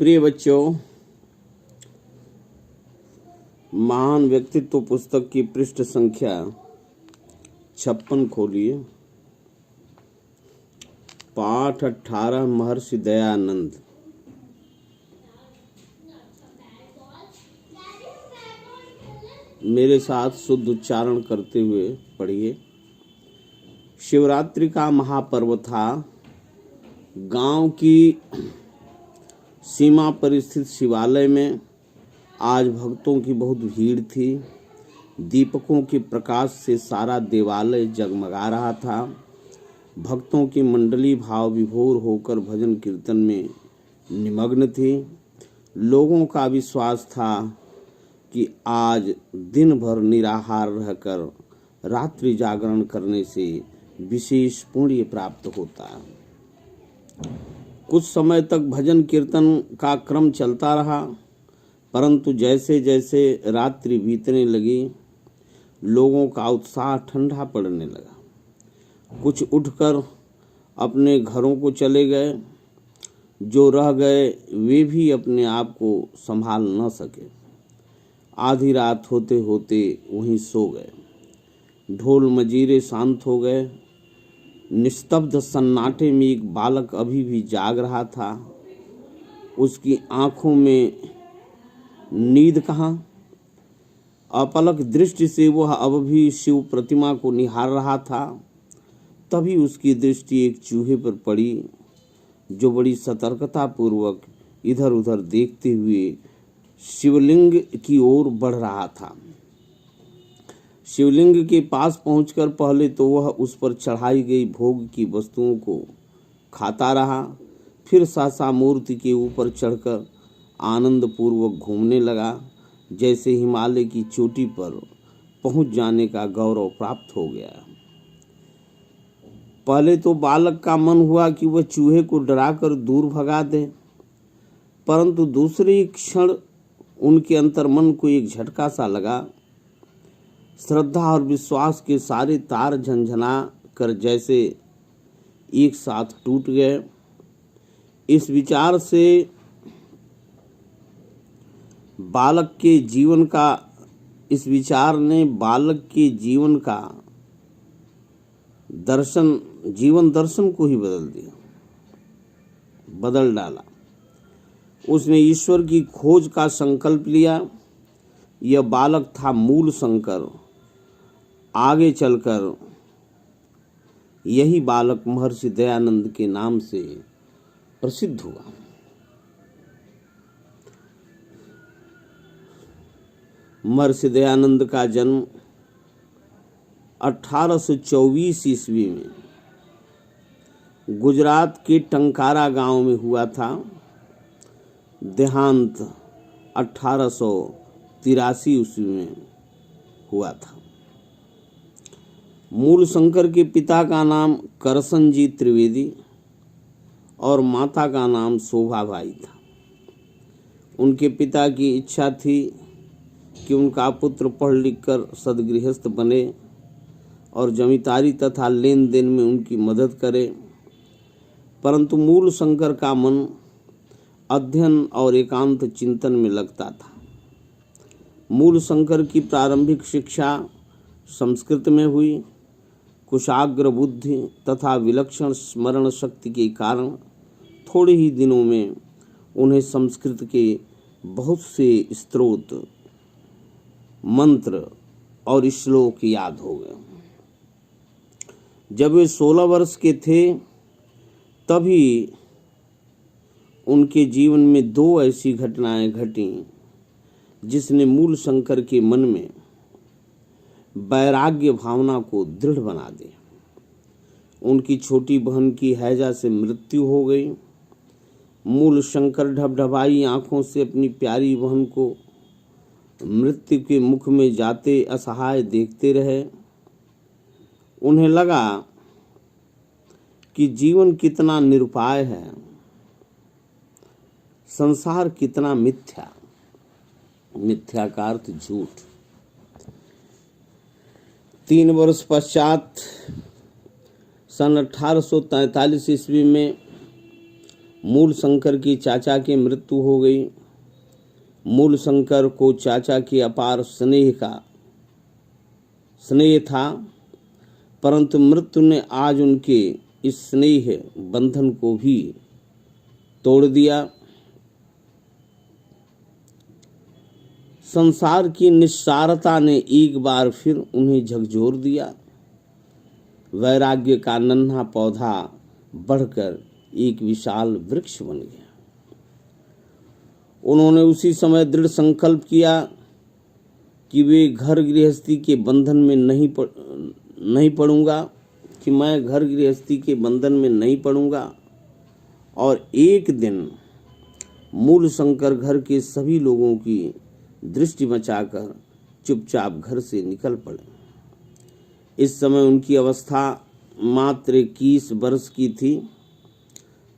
प्रिय बच्चों, महान व्यक्तित्व पुस्तक की पृष्ठ संख्या 56 खोलिए। पाठ 18 महर्षि दयानंद। मेरे साथ शुद्ध उच्चारण करते हुए पढ़िए। शिवरात्रि का महापर्व था। गांव की सीमा पर स्थित शिवालय में आज भक्तों की बहुत भीड़ थी। दीपकों के प्रकाश से सारा देवालय जगमगा रहा था। भक्तों की मंडली भाव विभोर होकर भजन कीर्तन में निमग्न थी। लोगों का विश्वास था कि आज दिन भर निराहार रहकर रात्रि जागरण करने से विशेष पुण्य प्राप्त होता है। कुछ समय तक भजन कीर्तन का क्रम चलता रहा, परंतु जैसे जैसे रात्रि बीतने लगी, लोगों का उत्साह ठंडा पड़ने लगा। कुछ उठकर अपने घरों को चले गए। जो रह गए वे भी अपने आप को संभाल न सके। आधी रात होते होते वहीं सो गए। ढोल मजीरे शांत हो गए। निस्तब्ध सन्नाटे में एक बालक अभी भी जाग रहा था। उसकी आंखों में नींद कहाँ। अपलक दृष्टि से वह अब भी शिव प्रतिमा को निहार रहा था। तभी उसकी दृष्टि एक चूहे पर पड़ी, जो बड़ी सतर्कता पूर्वक इधर उधर देखते हुए शिवलिंग की ओर बढ़ रहा था। शिवलिंग के पास पहुंचकर पहले तो वह उस पर चढ़ाई गई भोग की वस्तुओं को खाता रहा। फिर सहसा मूर्ति के ऊपर चढ़कर आनंद पूर्वक घूमने लगा, जैसे हिमालय की चोटी पर पहुंच जाने का गौरव प्राप्त हो गया। पहले तो बालक का मन हुआ कि वह चूहे को डराकर दूर भगा दे, परंतु दूसरे क्षण उनके अंतर्मन को एक झटका सा लगा। श्रद्धा और विश्वास के सारे तार झंझना कर जैसे एक साथ टूट गए। इस विचार ने बालक के जीवन का जीवन दर्शन को ही बदल डाला। उसने ईश्वर की खोज का संकल्प लिया। यह बालक था मूल शंकर। आगे चलकर यही बालक महर्षि दयानंद के नाम से प्रसिद्ध हुआ। महर्षि दयानंद का जन्म 1824 ईस्वी में गुजरात के टंकारा गांव में हुआ था। देहांत 1883 ईस्वी में हुआ था। मूल शंकर के पिता का नाम करसन जी त्रिवेदी और माता का नाम शोभाबाई था। उनके पिता की इच्छा थी कि उनका पुत्र पढ़ लिखकर सद्गृहस्थ बने और जमींदारी तथा लेन देन में उनकी मदद करे, परंतु मूल शंकर का मन अध्ययन और एकांत चिंतन में लगता था। मूल शंकर की प्रारंभिक शिक्षा संस्कृत में हुई। कुशाग्र बुद्धि तथा विलक्षण स्मरण शक्ति के कारण थोड़े ही दिनों में उन्हें संस्कृत के बहुत से स्तोत्र, मंत्र और श्लोक याद हो गए। जब वे 16 वर्ष के थे, तभी उनके जीवन में 2 ऐसी घटनाएं घटी जिसने मूल शंकर के मन में वैराग्य भावना को दृढ़ बना दिया। उनकी छोटी बहन की हैजा से मृत्यु हो गई। मूल शंकर ढबढबाई आंखों से अपनी प्यारी बहन को मृत्यु के मुख में जाते असहाय देखते रहे। उन्हें लगा कि जीवन कितना निरुपाय है, संसार कितना मिथ्या का अर्थ झूठ। 3 वर्ष पश्चात सन 1843 ईस्वी में मूल शंकर की चाचा की मृत्यु हो गई। मूल शंकर को चाचा के अपार स्नेह था, परंतु मृत्यु ने आज उनके इस स्नेह बंधन को भी तोड़ दिया। संसार की निस्सारता ने एक बार फिर उन्हें झकझोर दिया। वैराग्य का नन्हा पौधा बढ़कर एक विशाल वृक्ष बन गया। उन्होंने उसी समय दृढ़ संकल्प किया कि वे घर गृहस्थी के बंधन में नहीं पड़ूंगा, कि मैं घर गृहस्थी के बंधन में नहीं पड़ूंगा। और एक दिन मूल शंकर घर के सभी लोगों की दृष्टि बचाकर चुपचाप घर से निकल पड़े। इस समय उनकी अवस्था मात्र 21 वर्ष की थी।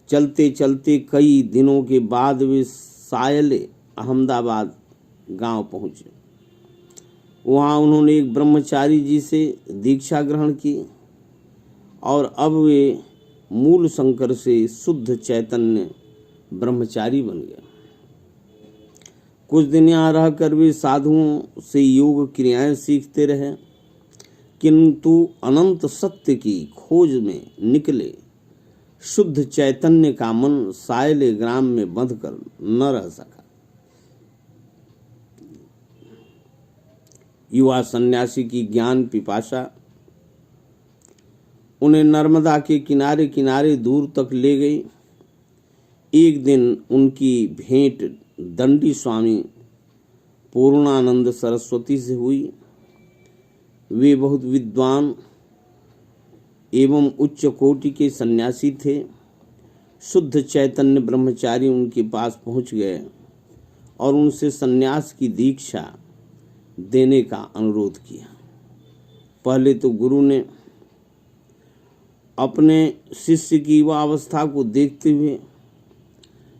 चलते चलते कई दिनों के बाद वे सायले अहमदाबाद गांव पहुंचे। वहां उन्होंने एक ब्रह्मचारी जी से दीक्षा ग्रहण की और अब वे मूल शंकर से शुद्ध चैतन्य ब्रह्मचारी बन गए। कुछ दिन यहाँ रहकर वे साधुओं से योग क्रियाएं सीखते रहे, किंतु अनंत सत्य की खोज में निकले शुद्ध चैतन्य का मन सायले ग्राम में बंध कर न रह सका। युवा सन्यासी की ज्ञान पिपासा उन्हें नर्मदा के किनारे किनारे दूर तक ले गई। एक दिन उनकी भेंट दंडी स्वामी पूर्णानंद सरस्वती से हुई। वे बहुत विद्वान एवं उच्च कोटि के सन्यासी थे। शुद्ध चैतन्य ब्रह्मचारी उनके पास पहुंच गए और उनसे सन्यास की दीक्षा देने का अनुरोध किया। पहले तो गुरु ने अपने शिष्य की वह अवस्था को देखते हुए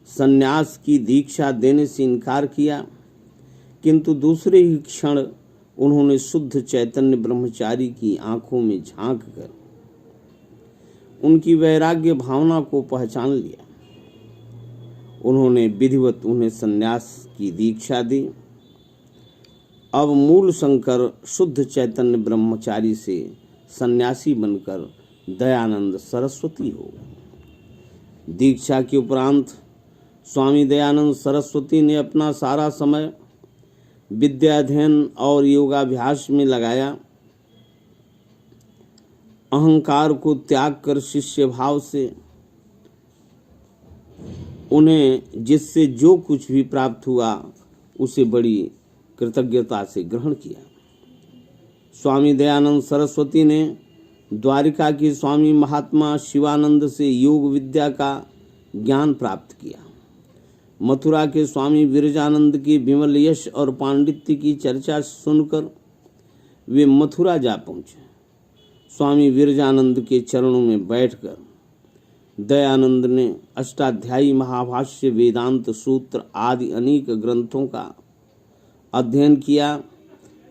सन्यास की दीक्षा देने से इनकार किया, किंतु दूसरे ही क्षण उन्होंने शुद्ध चैतन्य ब्रह्मचारी की आंखों में झांक कर उनकी वैराग्य भावना को पहचान लिया। उन्होंने विधिवत उन्हें सन्यास की दीक्षा दी। अब मूल शंकर शुद्ध चैतन्य ब्रह्मचारी से सन्यासी बनकर दयानंद सरस्वती हो गए। दीक्षा के उपरांत स्वामी दयानंद सरस्वती ने अपना सारा समय विद्या अध्ययन और योगाभ्यास में लगाया। अहंकार को त्याग कर शिष्य भाव से उन्हें जिससे जो कुछ भी प्राप्त हुआ उसे बड़ी कृतज्ञता से ग्रहण किया। स्वामी दयानंद सरस्वती ने द्वारिका के स्वामी महात्मा शिवानंद से योग विद्या का ज्ञान प्राप्त किया। मथुरा के स्वामी विरजानंद के विमल यश और पांडित्य की चर्चा सुनकर वे मथुरा जा पहुंचे। स्वामी विरजानंद के चरणों में बैठकर दयानंद ने अष्टाध्यायी महाभाष्य, वेदांत सूत्र आदि अनेक ग्रंथों का अध्ययन किया।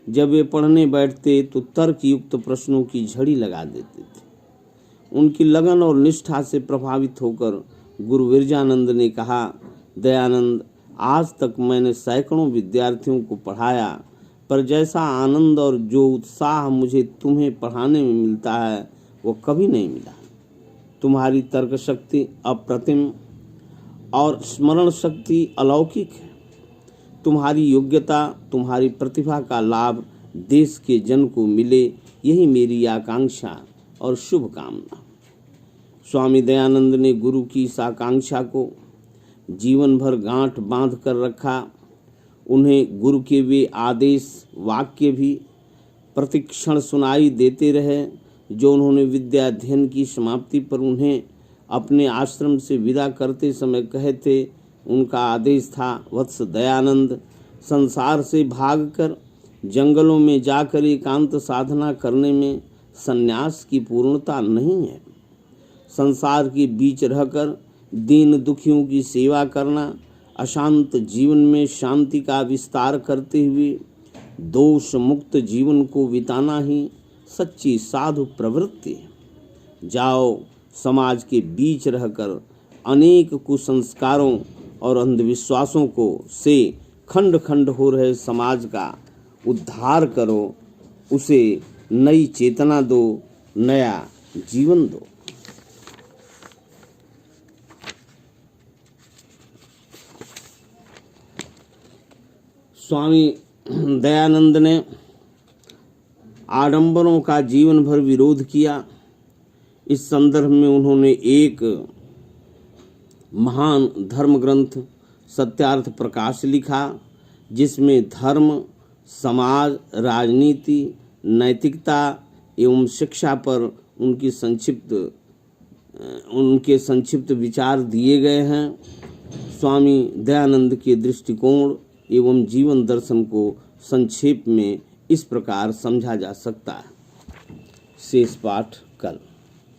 जब वे पढ़ने बैठते तो तर्क युक्त प्रश्नों की झड़ी लगा देते थे। उनकी लगन और निष्ठा से प्रभावित होकर गुरु विरजानंद ने कहा, दयानंद, आज तक मैंने सैकड़ों विद्यार्थियों को पढ़ाया, पर जैसा आनंद और जो उत्साह मुझे तुम्हें पढ़ाने में मिलता है वो कभी नहीं मिला। तुम्हारी तर्क शक्ति अप्रतिम और स्मरण शक्ति अलौकिक है। तुम्हारी योग्यता, तुम्हारी प्रतिभा का लाभ देश के जन को मिले, यही मेरी आकांक्षा और शुभकामना। स्वामी दयानंद ने गुरु की इस आकांक्षा को जीवन भर गांठ बांध कर रखा। उन्हें गुरु के वे आदेश वाक्य भी प्रतिक्षण सुनाई देते रहे जो उन्होंने विद्या अध्ययन की समाप्ति पर उन्हें अपने आश्रम से विदा करते समय कहे थे। उनका आदेश था, वत्स दयानंद, संसार से भागकर जंगलों में जाकर एकांत साधना करने में संन्यास की पूर्णता नहीं है। संसार के बीच रहकर दीन दुखियों की सेवा करना, अशांत जीवन में शांति का विस्तार करते हुए दोष मुक्त जीवन को बिताना ही सच्ची साधु प्रवृत्ति है। जाओ, समाज के बीच रहकर अनेक कुसंस्कारों और अंधविश्वासों को से खंड खंड हो रहे समाज का उद्धार करो, उसे नई चेतना दो, नया जीवन दो। स्वामी दयानंद ने आडंबरों का जीवन भर विरोध किया। इस संदर्भ में उन्होंने एक महान धर्म ग्रंथ सत्यार्थ प्रकाश लिखा, जिसमें धर्म, समाज, राजनीति, नैतिकता एवं शिक्षा पर उनके संक्षिप्त विचार दिए गए हैं। स्वामी दयानंद के दृष्टिकोण एवं जीवन दर्शन को संक्षेप में इस प्रकार समझा जा सकता है। शेष पाठ कल।